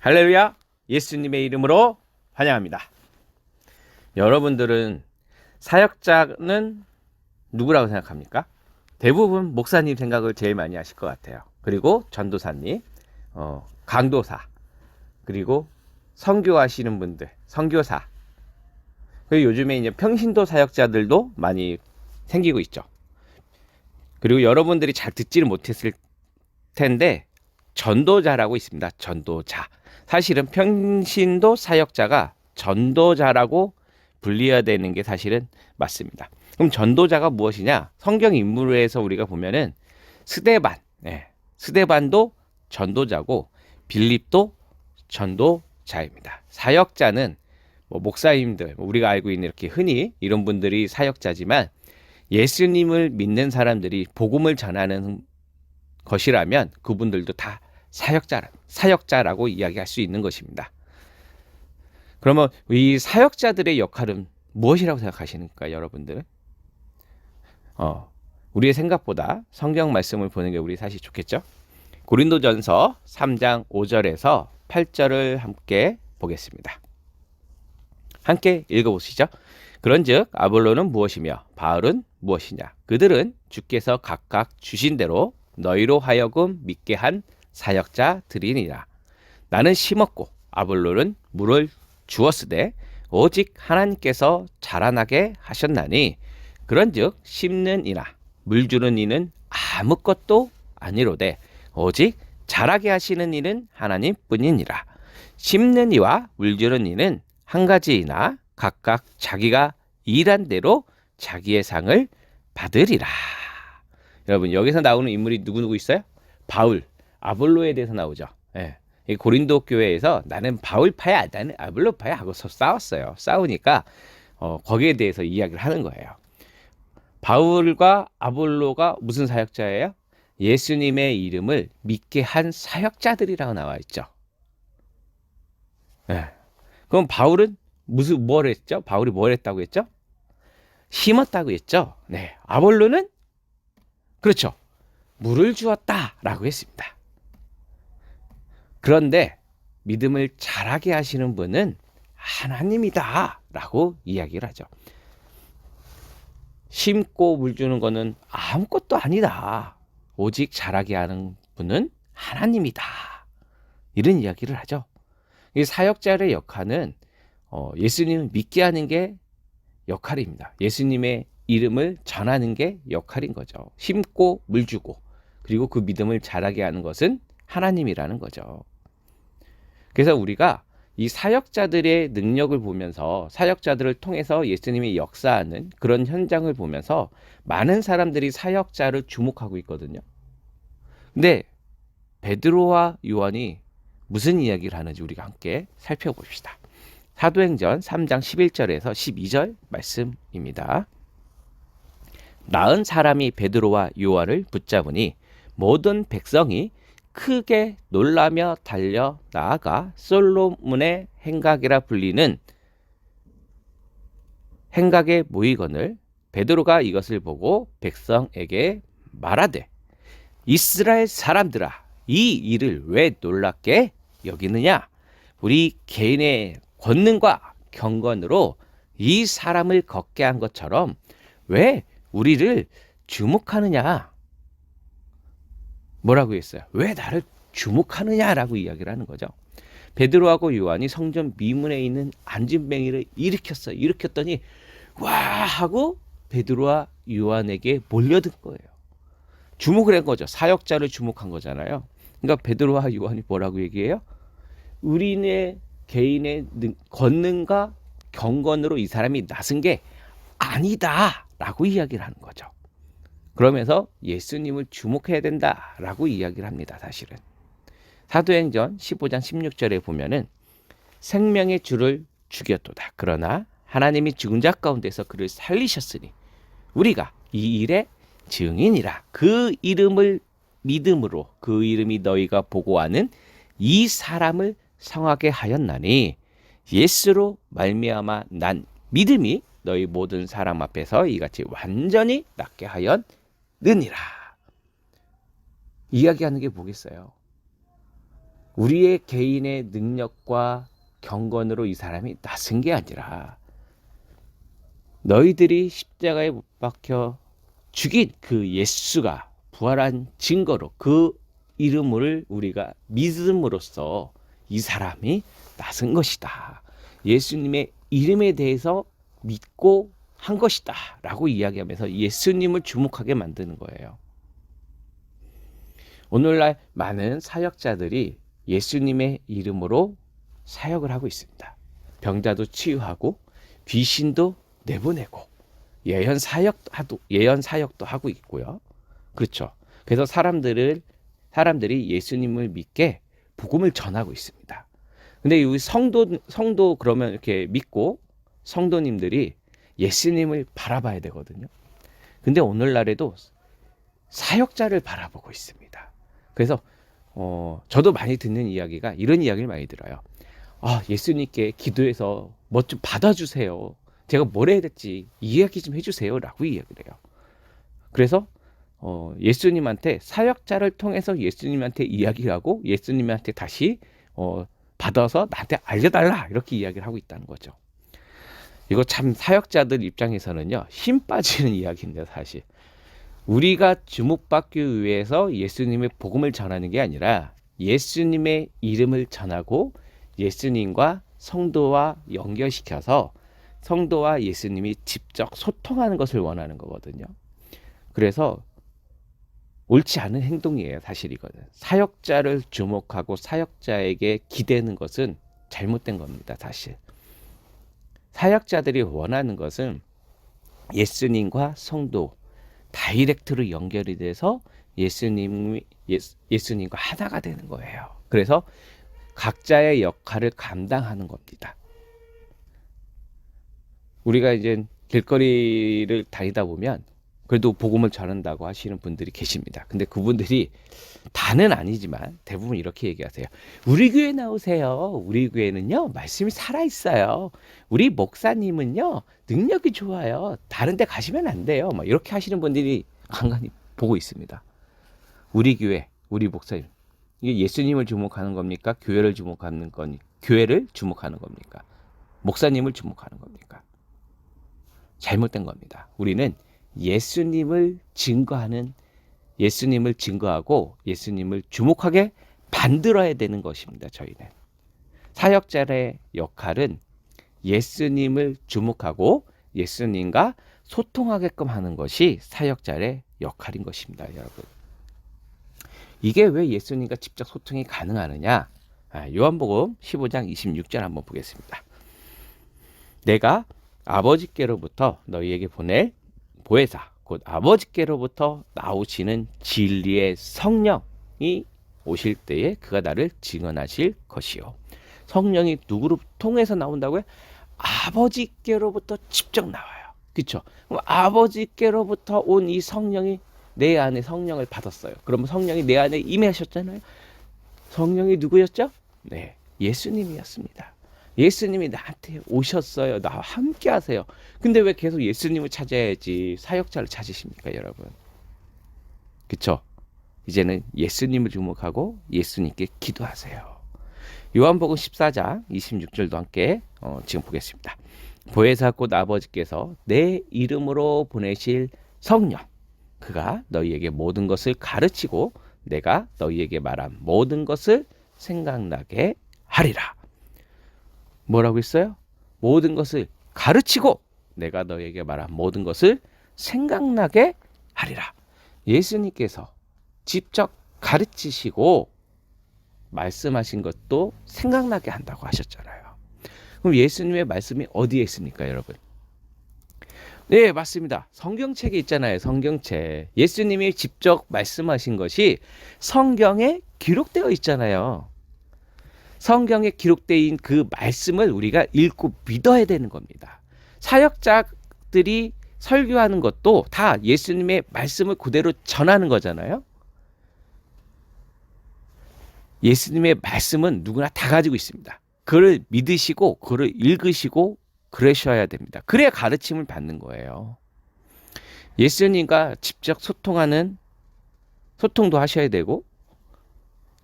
할렐루야! 예수님의 이름으로 환영합니다. 여러분들은 사역자는 누구라고 생각합니까? 대부분 목사님 생각을 제일 많이 하실 것 같아요. 그리고 전도사님, 강도사, 그리고 선교하시는 분들, 선교사. 그리고 요즘에 이제 평신도 사역자들도 많이 생기고 있죠. 그리고 여러분들이 잘 듣지를 못했을 텐데 전도자라고 있습니다. 전도자. 사실은 평신도 사역자가 전도자라고 불려야 되는 게 사실은 맞습니다. 그럼 전도자가 무엇이냐? 성경 인물에서 우리가 보면은 스데반, 스데반도 전도자고 빌립도 전도자입니다. 사역자는 목사님들, 우리가 알고 있는 이렇게 흔히 이런 분들이 사역자지만 예수님을 믿는 사람들이 복음을 전하는 것이라면 그분들도 다 사역자라고 이야기할 수 있는 것입니다. 그러면 이 사역자들의 역할은 무엇이라고 생각하시는가, 여러분들은? 우리의 생각보다 성경 말씀을 보는 게 우리 사실 좋겠죠? 고린도전서 3장 5절에서 8절을 함께 보겠습니다. 함께 읽어보시죠. 그런즉 아볼로는 무엇이며 바울은 무엇이냐? 그들은 주께서 각각 주신 대로 너희로 하여금 믿게 한 사역자들이니라. 나는 심었고 아볼로는 물을 주었으되 오직 하나님께서 자라나게 하셨나니 그런즉 심는 이나 물 주는 이는 아무것도 아니로되 오직 자라게 하시는 이는 하나님뿐이니라. 심는 이와 물 주는 이는 한 가지이나 각각 자기가 일한 대로 자기의 상을 받으리라. 여러분, 여기서 나오는 인물이 누구 있어요? 바울, 아볼로에 대해서 나오죠. 이 고린도 교회에서 나는 바울파야, 나는 아볼로파야 하고서 싸웠어요. 싸우니까 거기에 대해서 이야기를 하는 거예요. 바울과 아볼로가 무슨 사역자예요? 예수님의 이름을 믿게 한 사역자들이라고 나와 있죠. 그럼 바울은 뭘 했죠? 바울이 뭘 했다고 했죠? 심었다고 했죠. 아볼로는 그렇죠. 물을 주었다라고 했습니다. 그런데 믿음을 자라게 하시는 분은 하나님이다라고 이야기를 하죠. 심고 물 주는 거는 아무것도 아니다. 오직 자라게 하는 분은 하나님이다. 이런 이야기를 하죠. 이 사역자의 역할은 예수님을 믿게 하는 게 역할입니다. 예수님의 이름을 전하는 게 역할인 거죠. 심고 물 주고 그리고 그 믿음을 자라게 하는 것은 하나님이라는 거죠. 그래서 우리가 이 사역자들의 능력을 보면서 사역자들을 통해서 예수님이 역사하는 그런 현장을 보면서 많은 사람들이 사역자를 주목하고 있거든요. 근데 베드로와 요한이 무슨 이야기를 하는지 우리가 함께 살펴봅시다. 사도행전 3장 11절에서 12절 말씀입니다. 나은 사람이 베드로와 요한을 붙잡으니 모든 백성이 크게 놀라며 달려 나아가 솔로몬의 행각이라 불리는 행각에 모이거늘 베드로가 이것을 보고 백성에게 말하되 이스라엘 사람들아 이 일을 왜 놀랍게 여기느냐? 우리 개인의 권능과 경건으로 이 사람을 걷게 한 것처럼 왜 우리를 주목하느냐? 뭐라고 했어요? 왜 나를 주목하느냐라고 이야기를 하는 거죠. 베드로하고 요한이 성전 미문에 있는 안진뱅이를 일으켰더니 와 하고 베드로와 요한에게 몰려든 거예요. 주목을 한 거죠. 사역자를 주목한 거잖아요. 그러니까 베드로와 요한이 뭐라고 얘기해요? 우리네 개인의 권능과 경건으로 이 사람이 나선 게 아니다라고 이야기를 하는 거죠. 그러면서 예수님을 주목해야 된다라고 이야기를 합니다. 사실은 사도행전 15장 16절에 보면은 생명의 주를 죽였도다. 그러나 하나님이 죽은 자 가운데서 그를 살리셨으니 우리가 이 일의 증인이라. 그 이름을 믿음으로 그 이름이 너희가 보고 아는 이 사람을 성하게 하였나니 예수로 말미암아 난 믿음이 너희 모든 사람 앞에서 이같이 완전히 낫게 하였느니라. 이야기하는 게 뭐겠어요? 우리의 개인의 능력과 경건으로 이 사람이 나선 게 아니라 너희들이 십자가에 못 박혀 죽인 그 예수가 부활한 증거로 그 이름을 우리가 믿음으로써 이 사람이 나선 것이다. 예수님의 이름에 대해서 믿고 한 것이다 라고 이야기하면서 예수님을 주목하게 만드는 거예요. 오늘날 많은 사역자들이 예수님의 이름으로 사역을 하고 있습니다. 병자도 치유하고 귀신도 내보내고 예언 사역도 하고 있고요. 그렇죠. 그래서 사람들이 예수님을 믿게 복음을 전하고 있습니다. 근데 이 성도 그러면 이렇게 믿고 성도님들이 예수님을 바라봐야 되거든요. 근데 오늘날에도 사역자를 바라보고 있습니다. 그래서 저도 많이 듣는 이야기가 이런 이야기를 많이 들어요. 예수님께 기도해서 뭐 좀 받아주세요. 제가 뭘 해야 될지 이야기 좀 해주세요 라고 이야기를 해요. 그래서 예수님한테 사역자를 통해서 예수님한테 이야기를 하고 예수님한테 다시 받아서 나한테 알려달라 이렇게 이야기를 하고 있다는 거죠. 이거 참 사역자들 입장에서는요 힘 빠지는 이야기인데 사실 우리가 주목받기 위해서 예수님의 복음을 전하는 게 아니라 예수님의 이름을 전하고 예수님과 성도와 연결시켜서 성도와 예수님이 직접 소통하는 것을 원하는 거거든요. 그래서 옳지 않은 행동이에요. 사실 이거는. 사역자를 주목하고 사역자에게 기대는 것은 잘못된 겁니다. 사실. 사역자들이 원하는 것은 예수님과 성도 다이렉트로 연결이 돼서 예수님과 하나가 되는 거예요. 그래서 각자의 역할을 감당하는 겁니다. 우리가 이제 길거리를 다니다 보면 그래도 복음을 전한다고 하시는 분들이 계십니다. 근데 그분들이 다는 아니지만 대부분 이렇게 얘기하세요. 우리 교회 나오세요. 우리 교회는요 말씀이 살아있어요. 우리 목사님은요 능력이 좋아요. 다른 데 가시면 안 돼요. 막 이렇게 하시는 분들이 간간히 보고 있습니다. 우리 교회, 우리 목사님 이게 예수님을 주목하는 겁니까? 교회를 주목하는 겁니까? 목사님을 주목하는 겁니까? 잘못된 겁니다. 우리는 예수님을 증거하고 예수님을 주목하게 만들어야 되는 것입니다. 저희는 사역자의 역할은 예수님을 주목하고 예수님과 소통하게끔 하는 것이 사역자의 역할인 것입니다. 여러분 이게 왜 예수님과 직접 소통이 가능하느냐? 요한복음 15장 26절 한번 보겠습니다. 내가 아버지께로부터 너희에게 보낼 보혜사 곧 아버지께로부터 나오시는 진리의 성령이 오실 때에 그가 나를 증언하실 것이요. 성령이 누구로 통해서 나온다고요? 아버지께로부터 직접 나와요. 그렇죠? 그럼 아버지께로부터 온 이 성령이 내 안에 성령을 받았어요. 그러면 성령이 내 안에 임하셨잖아요. 성령이 누구였죠? 네, 예수님이었습니다. 예수님이 나한테 오셨어요. 나와 함께 하세요. 근데 왜 계속 예수님을 찾아야지 사역자를 찾으십니까, 여러분? 그쵸? 이제는 예수님을 주목하고 예수님께 기도하세요. 요한복음 14장 26절도 함께 지금 보겠습니다. 보혜사 곧 아버지께서 내 이름으로 보내실 성령 그가 너희에게 모든 것을 가르치고 내가 너희에게 말한 모든 것을 생각나게 하리라. 뭐라고 했어요? 모든 것을 가르치고 내가 너에게 말한 모든 것을 생각나게 하리라. 예수님께서 직접 가르치시고 말씀하신 것도 생각나게 한다고 하셨잖아요. 그럼 예수님의 말씀이 어디에 있습니까, 여러분? 네, 맞습니다. 성경책에 있잖아요. 성경책. 예수님이 직접 말씀하신 것이 성경에 기록되어 있잖아요. 성경에 기록된 그 말씀을 우리가 읽고 믿어야 되는 겁니다. 사역자들이 설교하는 것도 다 예수님의 말씀을 그대로 전하는 거잖아요. 예수님의 말씀은 누구나 다 가지고 있습니다. 그를 믿으시고 그를 읽으시고 그러셔야 됩니다. 그래야 가르침을 받는 거예요. 예수님과 직접 소통도 하셔야 되고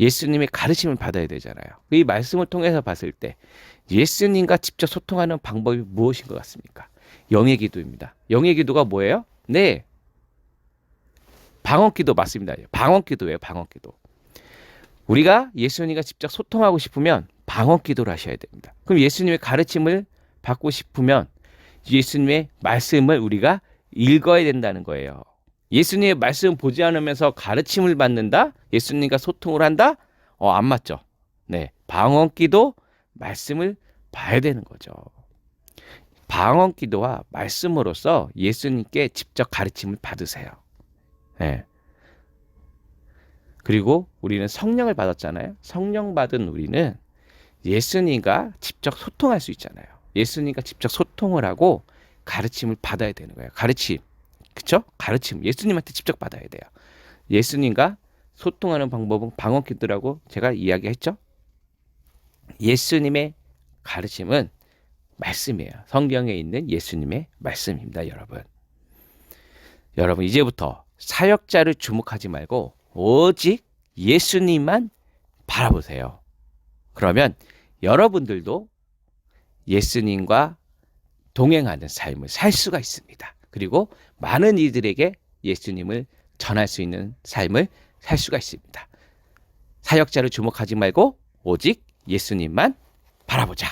예수님의 가르침을 받아야 되잖아요. 이 말씀을 통해서 봤을 때 예수님과 직접 소통하는 방법이 무엇인 것 같습니까? 영의 기도입니다. 영의 기도가 뭐예요? 네, 방언 기도 맞습니다. 방언 기도예요. 방언 기도. 우리가 예수님과 직접 소통하고 싶으면 방언 기도를 하셔야 됩니다. 그럼 예수님의 가르침을 받고 싶으면 예수님의 말씀을 우리가 읽어야 된다는 거예요. 예수님의 말씀 보지 않으면서 가르침을 받는다? 예수님과 소통을 한다? 안 맞죠. 네, 방언 기도, 말씀을 봐야 되는 거죠. 방언 기도와 말씀으로써 예수님께 직접 가르침을 받으세요. 네. 그리고 우리는 성령을 받았잖아요. 성령 받은 우리는 예수님과 직접 소통할 수 있잖아요. 예수님과 직접 소통을 하고 가르침을 받아야 되는 거예요. 가르침. 그쵸? 가르침. 예수님한테 직접 받아야 돼요. 예수님과 소통하는 방법은 방언 기도라고 제가 이야기했죠. 예수님의 가르침은 말씀이에요. 성경에 있는 예수님의 말씀입니다, 여러분. 여러분, 이제부터 사역자를 주목하지 말고 오직 예수님만 바라보세요. 그러면 여러분들도 예수님과 동행하는 삶을 살 수가 있습니다. 그리고 많은 이들에게 예수님을 전할 수 있는 삶을 살 수가 있습니다. 사역자를 주목하지 말고 오직 예수님만 바라보자.